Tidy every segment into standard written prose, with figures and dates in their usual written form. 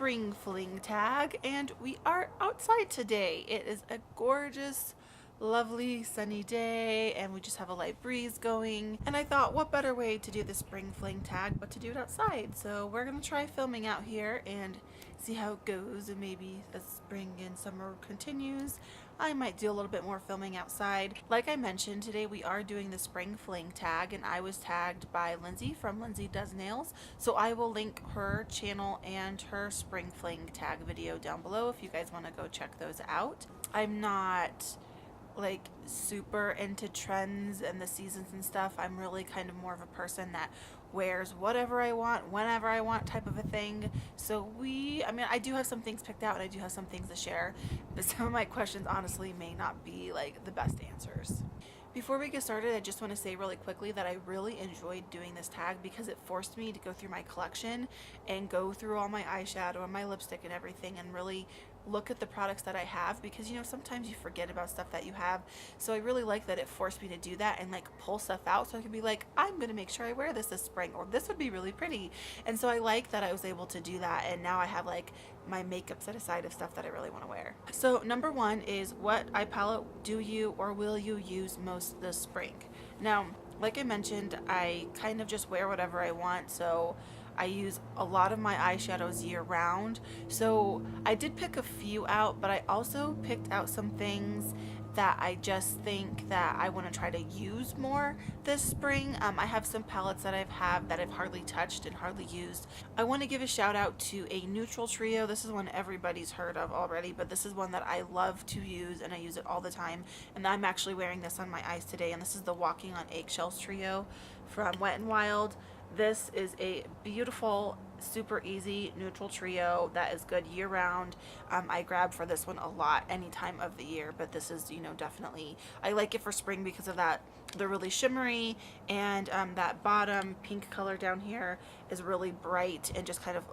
spring fling tag, and we are outside today. It is a gorgeous, lovely sunny day, and we just have a light breeze going, and I thought what better way to do the spring fling tag but to do it outside. So we're gonna try filming out here and see how it goes, and maybe as spring and summer continues I might do a little bit more filming outside. Like I mentioned, today we are doing the spring fling tag, and I was tagged by Lindsay from Lindsay Does Nails, so I will link her channel and her spring fling tag video down below if you guys want to go check those out. I'm not like super into trends and the seasons and stuff. I'm really kind of more of a person that wears whatever I want whenever I want type of a thing. So I mean, I do have some things picked out and I do have some things to share, but some of my questions honestly may not be like the best answers. Before we get started, I just want to say really quickly that I really enjoyed doing this tag because it forced me to go through my collection and go through all my eyeshadow and my lipstick and everything and really look at the products that I have, because you know, sometimes you forget about stuff that you have. So I really like that it forced me to do that and like pull stuff out so I could be like, I'm gonna make sure I wear this spring, or this would be really pretty. And so I like that I was able to do that, and now I have like my makeup set aside of stuff that I really want to wear. So number one is, what eye palette do you or will you use most this spring? Now, like I mentioned, I kind of just wear whatever I want, so I use a lot of my eyeshadows year round. So I did pick a few out, but I also picked out some things that I just think that I want to try to use more this spring. I have some palettes that I've hardly touched and hardly used. I want to give a shout out to a neutral trio. This is one everybody's heard of already, but this is one that I love to use and I use it all the time. And I'm actually wearing this on my eyes today, and this is the Walking on Eggshells trio from Wet n Wild. This is a beautiful, super easy neutral trio that is good year round. I grab for this one a lot any time of the year, but this is, you know, definitely, I like it for spring because of that. They're really shimmery, and that bottom pink color down here is really bright and just kind of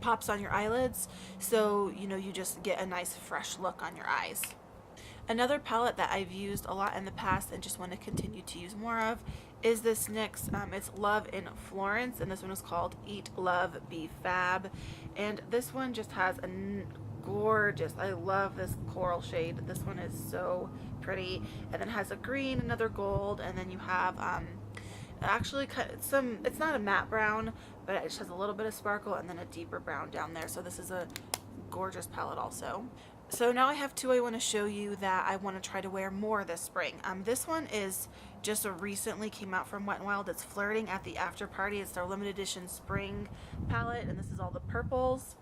pops on your eyelids, so you know, you just get a nice fresh look on your eyes. Another palette that I've used a lot in the past and just want to continue to use more of is this NYX, it's Love in Florence, and this one is called Eat, Love, Be Fab. And this one just has a gorgeous, I love this coral shade. This one is so pretty, and then has a green, another gold, and then you have actually it's not a matte brown, but it just has a little bit of sparkle and then a deeper brown down there. So this is a gorgeous palette also. So now I have two I want to show you that I want to try to wear more this spring. This one is just recently came out from Wet n Wild. It's Flirting at the Afterparty. It's their limited edition spring palette, and this is all the purples.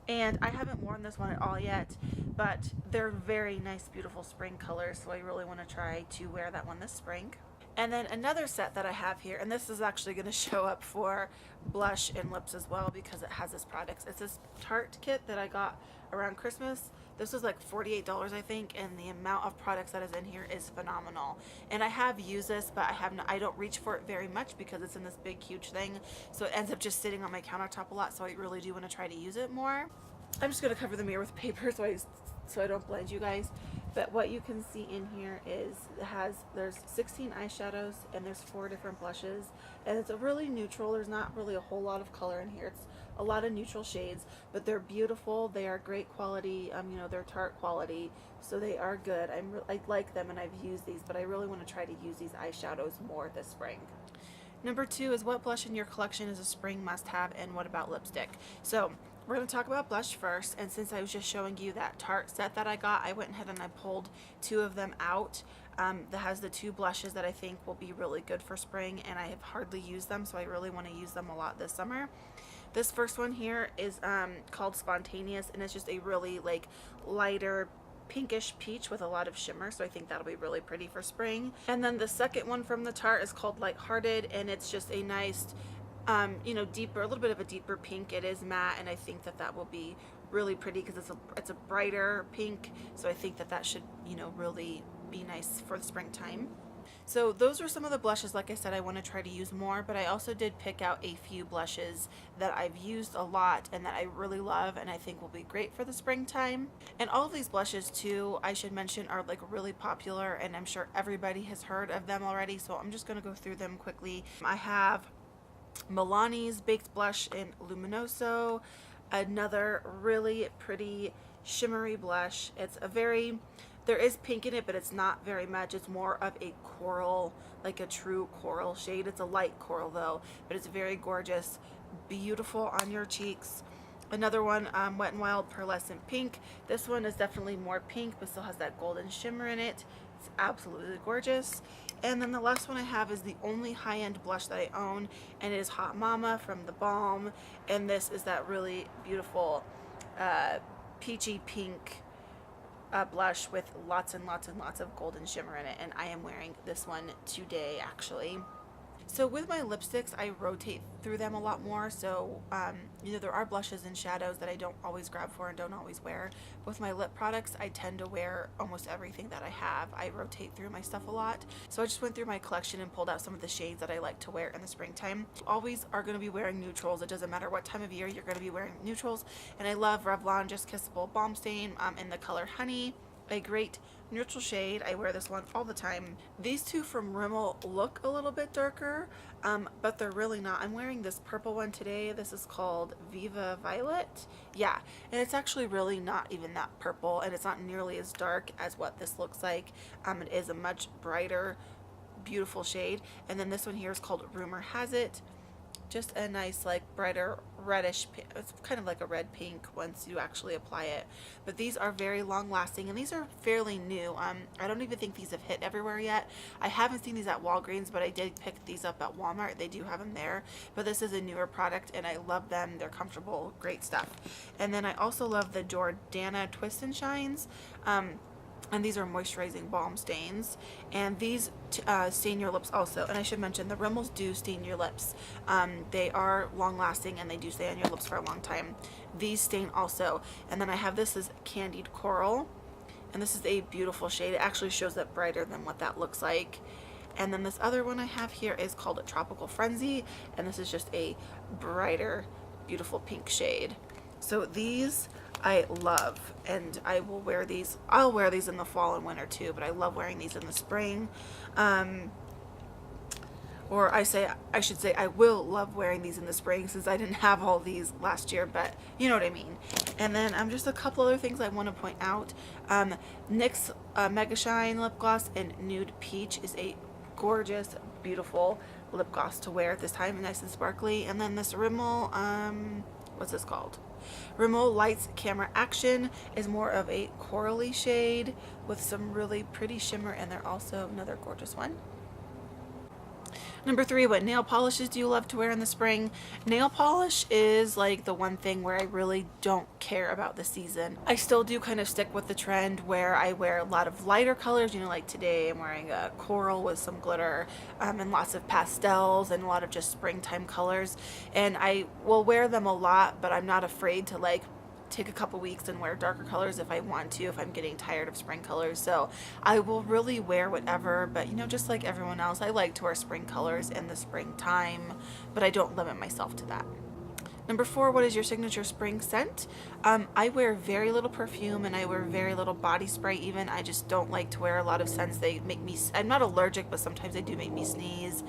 And I haven't worn this one at all yet, but they're very nice, beautiful spring colors, so I really want to try to wear that one this spring. And then another set that I have here, and this is actually going to show up for blush and lips as well because it has this product. It's this Tarte kit that I got around Christmas. This was like $48, I think, and the amount of products that is in here is phenomenal. And I have used this, but I don't reach for it very much because it's in this big, huge thing. So it ends up just sitting on my countertop a lot, so I really do want to try to use it more. I'm just going to cover the mirror with paper so I don't blind you guys. But what you can see in here is there's 16 eyeshadows and there's 4 different blushes, and it's a really neutral. There's not really a whole lot of color in here. It's a lot of neutral shades, but they're beautiful. They are great quality. You know, they're Tarte quality, so they are good. I like them, and I've used these, but I really want to try to use these eyeshadows more this spring. Number 2 is, what blush in your collection is a spring must-have, and what about lipstick? So we're going to talk about blush first, and since I was just showing you that Tarte set that I got, I went ahead and I pulled 2 of them out. That has the 2 blushes that I think will be really good for spring, and I have hardly used them, so I really want to use them a lot this summer. This first one here is called Spontaneous, and it's just a really like lighter pinkish peach with a lot of shimmer, so I think that'll be really pretty for spring. And then the second one from the Tarte is called Lighthearted, and it's just a nice you know, deeper, a little bit of a deeper pink. It is matte, and I think that will be really pretty because it's a brighter pink, so I think that should, you know, really be nice for the springtime. So those are some of the blushes, like I said, I want to try to use more, but I also did pick out a few blushes that I've used a lot and that I really love and I think will be great for the springtime. And all of these blushes too, I should mention, are like really popular, and I'm sure everybody has heard of them already, so I'm just going to go through them quickly. I have Milani's Baked Blush in Luminoso. Another really pretty shimmery blush. It's a very, there is pink in it, but it's not very much. It's more of a coral, like a true coral shade. It's a light coral though, but it's very gorgeous, beautiful on your cheeks. Another one, Wet n Wild Pearlescent Pink. This one is definitely more pink, but still has that golden shimmer in it. It's absolutely gorgeous. And then the last one I have is the only high-end blush that I own, and it is Hot Mama from theBalm. And this is that really beautiful peachy pink blush with lots and lots and lots of golden shimmer in it. And I am wearing this one today, actually. So with my lipsticks, I rotate through them a lot more. So, you know, there are blushes and shadows that I don't always grab for and don't always wear. With my lip products, I tend to wear almost everything that I have. I rotate through my stuff a lot. So I just went through my collection and pulled out some of the shades that I like to wear in the springtime. You always are going to be wearing neutrals. It doesn't matter what time of year, you're going to be wearing neutrals. And I love Revlon Just Kissable Balm Stain in the color Honey. A great neutral shade. I wear this one all the time. These two from Rimmel look a little bit darker, but they're really not. I'm wearing this purple one today. This is called Viva Violet. Yeah, and it's actually really not even that purple, and it's not nearly as dark as what this looks like. It is a much brighter, beautiful shade. And then this one here is called Rumour Has It. Just a nice, like, brighter reddish pink. It's kind of like a red pink once you actually apply it. But these are very long lasting, and these are fairly new. I don't even think these have hit everywhere yet. I haven't seen these at Walgreens, but I did pick these up at Walmart. They do have them there. But this is a newer product, and I love them. They're comfortable, great stuff. And then I also love the Jordana Twist and Shines. And these are moisturizing balm stains, and these stain your lips also. And I should mention, the Rimmels do stain your lips. They are long lasting, and they do stay on your lips for a long time. These stain also. And then I have this is Candied Coral, and this is a beautiful shade. It actually shows up brighter than what that looks like. And then this other one I have here is called a Tropical Frenzy, and this is just a brighter, beautiful pink shade. So these I love, and I will wear these. I'll wear these in the fall and winter too, but I love wearing these in the spring. Or I should say I will love wearing these in the spring, since I didn't have all these last year, but you know what I mean. And then just a couple other things I want to point out. NYX Mega Shine Lip Gloss in Nude Peach is a gorgeous, beautiful lip gloss to wear at this time, nice and sparkly. And then this Rimmel, what's this called? Rimmel Lights Camera Action is more of a corally shade with some really pretty shimmer, and they're also another gorgeous one. Number 3, what nail polishes do you love to wear in the spring? Nail polish is like the one thing where I really don't care about the season. I still do kind of stick with the trend where I wear a lot of lighter colors. You know, like today I'm wearing a coral with some glitter, and lots of pastels and a lot of just springtime colors. And I will wear them a lot, but I'm not afraid to like take a couple weeks and wear darker colors if I want to, if I'm getting tired of spring colors. So I will really wear whatever, but you know, just like everyone else, I like to wear spring colors in the springtime, but I don't limit myself to that. Number 4, what is your signature spring scent? I wear very little perfume, and I wear very little body spray even. I just don't like to wear a lot of scents. They make me, I'm not allergic, but sometimes they do make me sneeze,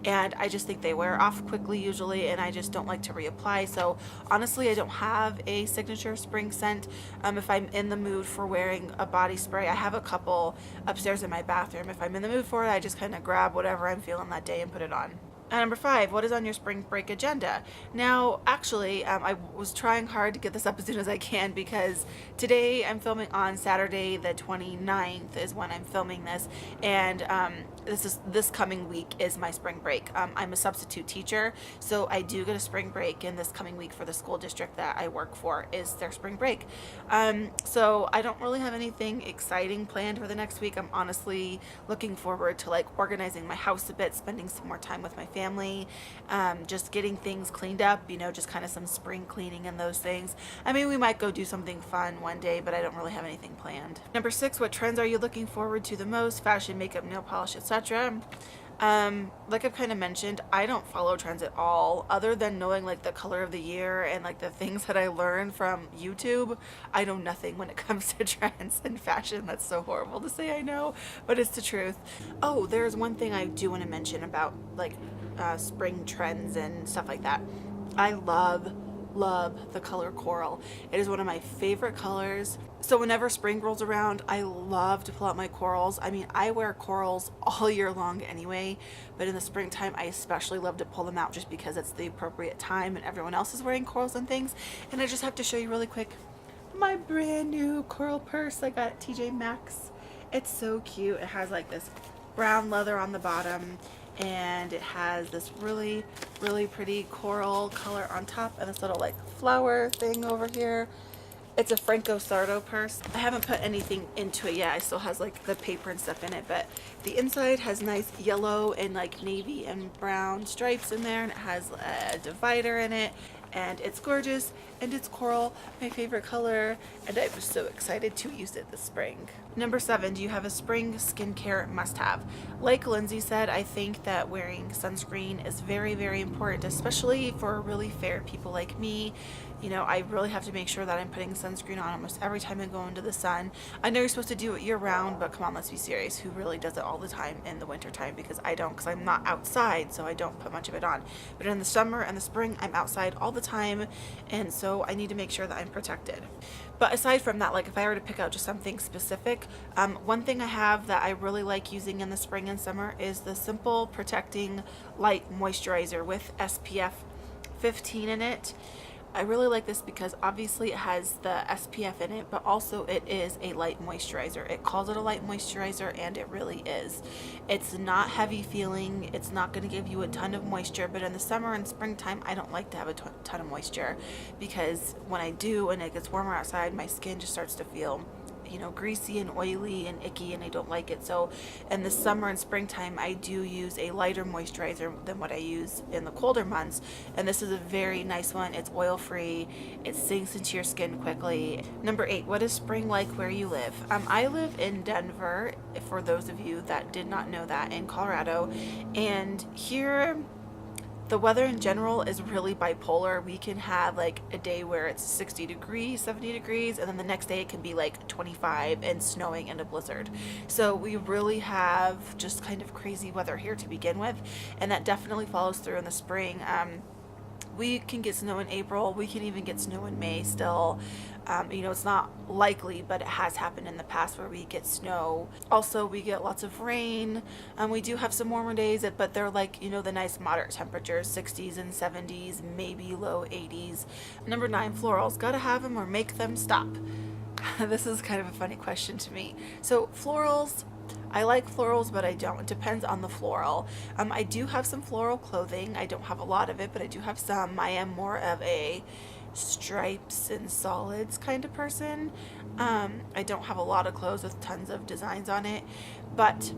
and I just think they wear off quickly usually, and I just don't like to reapply. So honestly, I don't have a signature spring scent. If I'm in the mood for wearing a body spray, I have a couple upstairs in my bathroom. If I'm in the mood for it, I just kind of grab whatever I'm feeling that day and put it on. Number 5, what is on your spring break agenda? Now, actually, I was trying hard to get this up as soon as I can, because today I'm filming on Saturday the 29th is when I'm filming this, and this coming week is my spring break. I'm a substitute teacher, so I do get a spring break, and this coming week for the school district that I work for is their spring break. So I don't really have anything exciting planned for the next week. I'm honestly looking forward to like organizing my house a bit, spending some more time with my family, just getting things cleaned up, you know, just kind of some spring cleaning and those things. I mean, we might go do something fun one day, but I don't really have anything planned. Number 6, what trends are you looking forward to the most? Fashion, makeup, nail polish, etc. Like I've kind of mentioned, I don't follow trends at all, other than knowing like the color of the year and like the things that I learned from YouTube. I know nothing when it comes to trends and fashion. That's so horrible to say, I know, but it's the truth. Oh, there's one thing I do want to mention about like spring trends and stuff like that. I love love the color coral. It is one of my favorite colors. So whenever spring rolls around, I love to pull out my corals. I mean, I wear corals all year long anyway, but in the springtime, I especially love to pull them out just because it's the appropriate time and everyone else is wearing corals and things. And I just have to show you really quick my brand new coral purse I got at TJ Maxx. It's so cute. It has like this brown leather on the bottom, and it has this really pretty coral color on top and this little like flower thing over here. It's a Franco Sardo purse. I haven't put anything into it yet. It still has like the paper and stuff in it, but the inside has nice yellow and like navy and brown stripes in there, and it has a divider in it, and it's gorgeous, and it's coral, my favorite color, and I'm so excited to use it this spring. Number 7, do you have a spring skincare must-have? Like Lindsay said, I think that wearing sunscreen is very important, especially for really fair people like me. You know, I really have to make sure that I'm putting sunscreen on almost every time I go into the sun. I know you're supposed to do it year round, but come on, let's be serious. Who really does it all the time in the winter time? Because I don't, because I'm not outside, so I don't put much of it on. But in the summer and the spring, I'm outside all the time, and so I need to make sure that I'm protected. But aside from that, like if I were to pick out just something specific, one thing I have that I really like using in the spring and summer is the Simple Protecting Light Moisturizer with SPF 15 in it. I really like this because obviously it has the SPF in it, but also it is a light moisturizer. It calls it a light moisturizer, and it really is. It's not heavy feeling. It's not going to give you a ton of moisture, but in the summer and springtime, I don't like to have a ton of moisture, because when I do and it gets warmer outside, my skin just starts to feel, you know, greasy and oily and icky, and I don't like it. So in the summer and springtime, I do use a lighter moisturizer than what I use in the colder months, and this is a very nice one. It's oil free, it sinks into your skin quickly. Number 8, what is spring like where you live? I live in Denver, for those of you that did not know that, in Colorado, and here the weather in general is really bipolar. We can have like a day where it's 60 degrees, 70 degrees, and then the next day it can be like 25 and snowing and a blizzard. So we really have just kind of crazy weather here to begin with, and that definitely follows through in the spring. We can get snow in April. We can even get snow in May still. You know, it's not likely, but it has happened in the past where we get snow. Also, we get lots of rain. We do have some warmer days, but they're like, you know, the nice moderate temperatures, 60s and 70s, maybe low 80s. Number 9, florals. Gotta have them or make them stop? This is kind of a funny question to me. So florals, I like florals, but I don't. It depends on the floral. I do have some floral clothing. I don't have a lot of it, but I do have some. I am more of a stripes and solids kind of person. I don't have a lot of clothes with tons of designs on it, but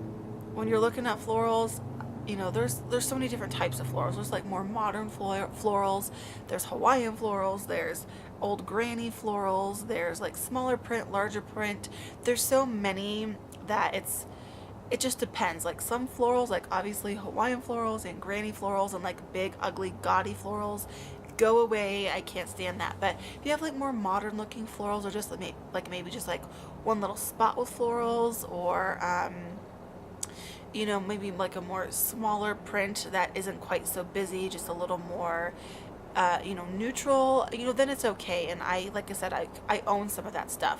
when you're looking at florals, you know, there's so many different types of florals. There's like more modern florals, there's Hawaiian florals, there's old granny florals, there's like smaller print, larger print. There's so many that it just depends. Like some florals, like obviously Hawaiian florals and granny florals and like big ugly gaudy florals, go away. I can't stand that. But if you have like more modern looking florals, or just like maybe just like one little spot with florals, or you know, maybe like a more smaller print that isn't quite so busy, just a little more you know, neutral, you know, then it's okay. And like I said, I own some of that stuff.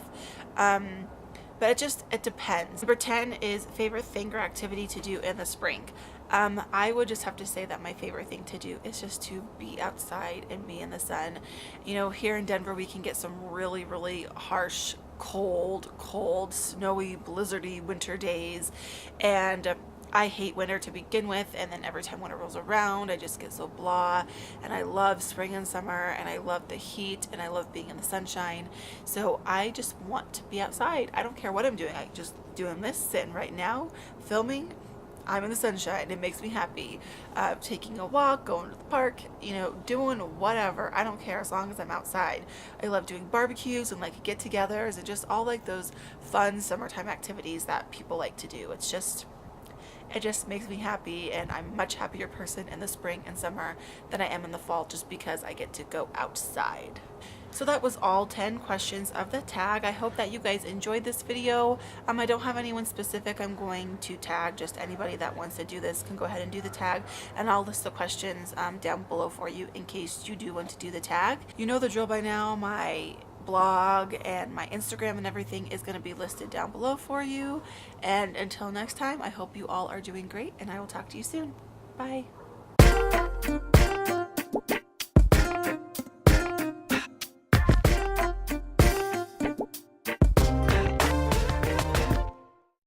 But it depends. Number 10 is favorite thing or activity to do in the spring. I would just have to say that my favorite thing to do is just to be outside and be in the sun. You know, here in Denver, we can get some really harsh, cold, snowy, blizzardy winter days. And I hate winter to begin with, and then every time winter rolls around, I just get so blah. And I love spring and summer, and I love the heat, and I love being in the sunshine. So I just want to be outside. I don't care what I'm doing. I just doing this, sitting right now, filming. I'm in the sunshine. It makes me happy. Taking a walk, going to the park, you know, doing whatever. I don't care as long as I'm outside. I love doing barbecues and like get-togethers and just all like those fun summertime activities that people like to do. It just makes me happy, and I'm a much happier person in the spring and summer than I am in the fall, just because I get to go outside. So that was all 10 questions of the tag. I hope that you guys enjoyed this video. I don't have anyone specific I'm going to tag. Just anybody that wants to do this can go ahead and do the tag, and I'll list the questions down below for you in case you do want to do the tag. You know the drill by now. My blog and my Instagram and everything is going to be listed down below for you. And until next time, I hope you all are doing great, and I will talk to you soon. Bye.